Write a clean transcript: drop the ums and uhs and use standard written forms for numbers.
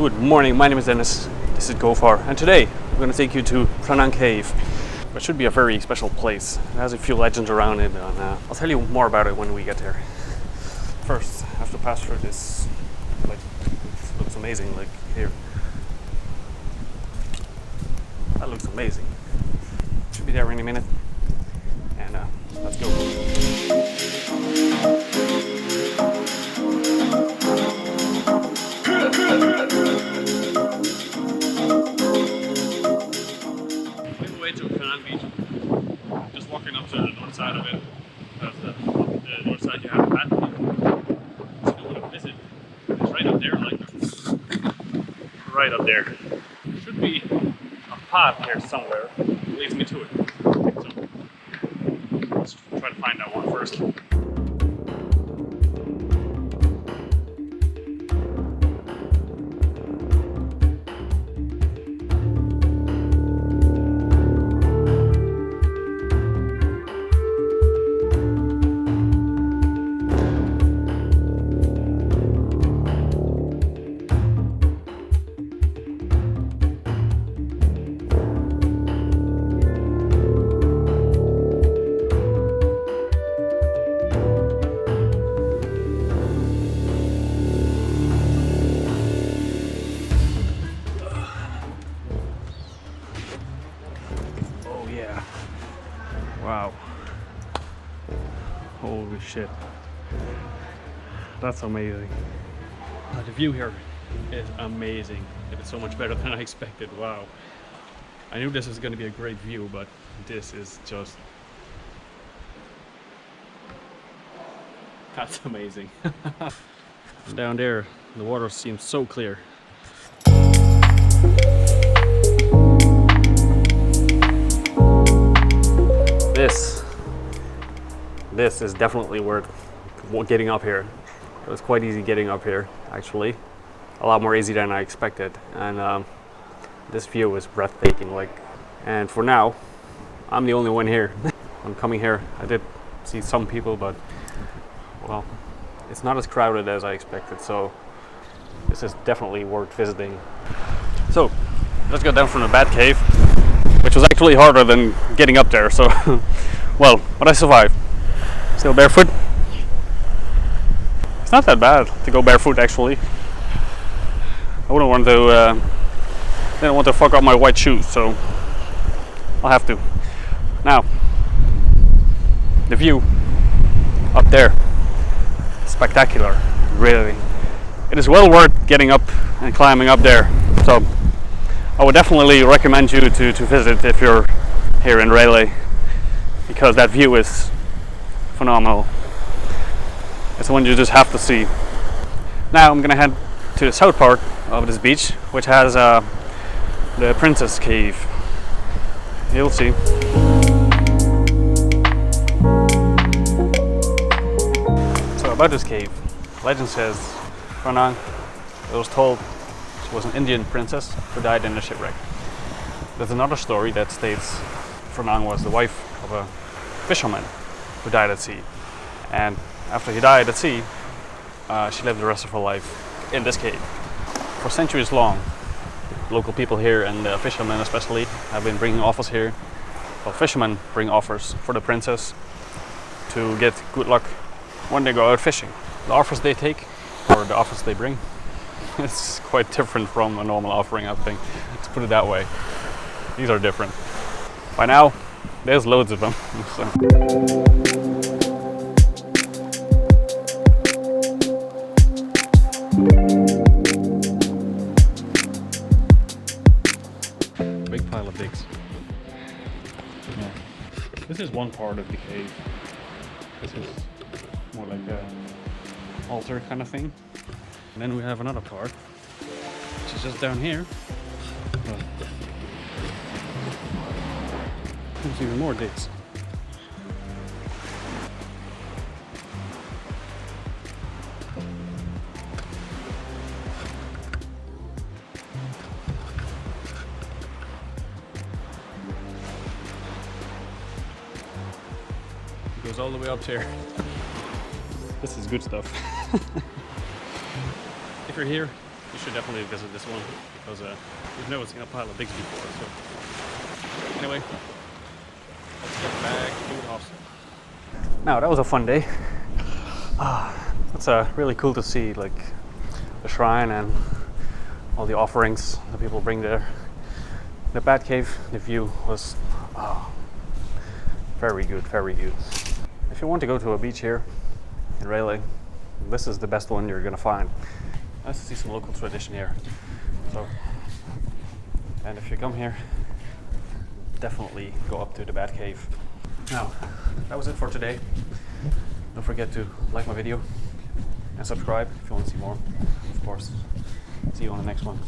Good morning, my name is Dennis, this is GoFar, and today I'm going to take you to Phra Nang cave. It should be a very special place. It has a few legends around it, and I'll tell you more about it when we get there. First, I have to pass through this, like, this looks amazing, like here. That looks amazing. Should be there any minute, and let's go. To Phra Nang Beach. Just walking up to the north side of it. That's the north side you have a path. So you want to visit. It's right up there, like right up there. There should be a path here somewhere that leads me to it. So let's try to find that one first. Wow. Holy shit. That's amazing. The view here is amazing. It is so much better than I expected. Wow. I knew this was going to be a great view, but this is just... That's amazing. Down there, the water seems so clear. This is definitely worth getting up here. It was quite easy getting up here, actually. A lot more easy than I expected. And this view was breathtaking. And for now, I'm the only one here. I'm coming here. I did see some people, but well, it's not as crowded as I expected. So this is definitely worth visiting. So let's go down from the Bat Cave, which was actually harder than getting up there. So, well, but I survived. Still barefoot. It's not that bad to go barefoot, actually. I wouldn't want to. Didn't want to fuck up my white shoes, so I'll have to. Now, the view up there, spectacular. Really, it is well worth getting up and climbing up there. So, I would definitely recommend you to visit if you're here in Railay, because that view is phenomenal. It's one you just have to see. Now I'm gonna head to the south part of this beach, which has the Princess Cave. You'll see. So about this cave, legend says Phra Nang, it was told she was an Indian princess who died in a shipwreck. There's another story that states Phra Nang was the wife of a fisherman who died at sea, and after he died at sea, she lived the rest of her life in this cave. For centuries long, local people here and fishermen especially have been bringing offers here. Well, fishermen bring offers for the princess to get good luck when they go out fishing. The offers they take, or the offers they bring, it's quite different from a normal offering, I think. Let's put it that way. These are different. By now, there's loads of them. Big pile of dicks. Yeah. This is one part of the cave. This is more like a altar kind of thing. And then we have another part, which is just down here. There's even more dicks. It goes all the way up here. This is good stuff. If you're here, you should definitely visit this one because we've never seen a pile of digs before. So anyway, let's get back to the hostel. Now that was a fun day. It's really cool to see like the shrine and all the offerings that people bring there. The Bat Cave, the view was very good, very good. If you want to go to a beach here in Railay, this is the best one you're gonna find. Nice to see some local tradition here. So, and if you come here, definitely go up to the Bat Cave. Now, that was it for today. Don't forget to like my video and subscribe if you want to see more. Of course, see you on the next one.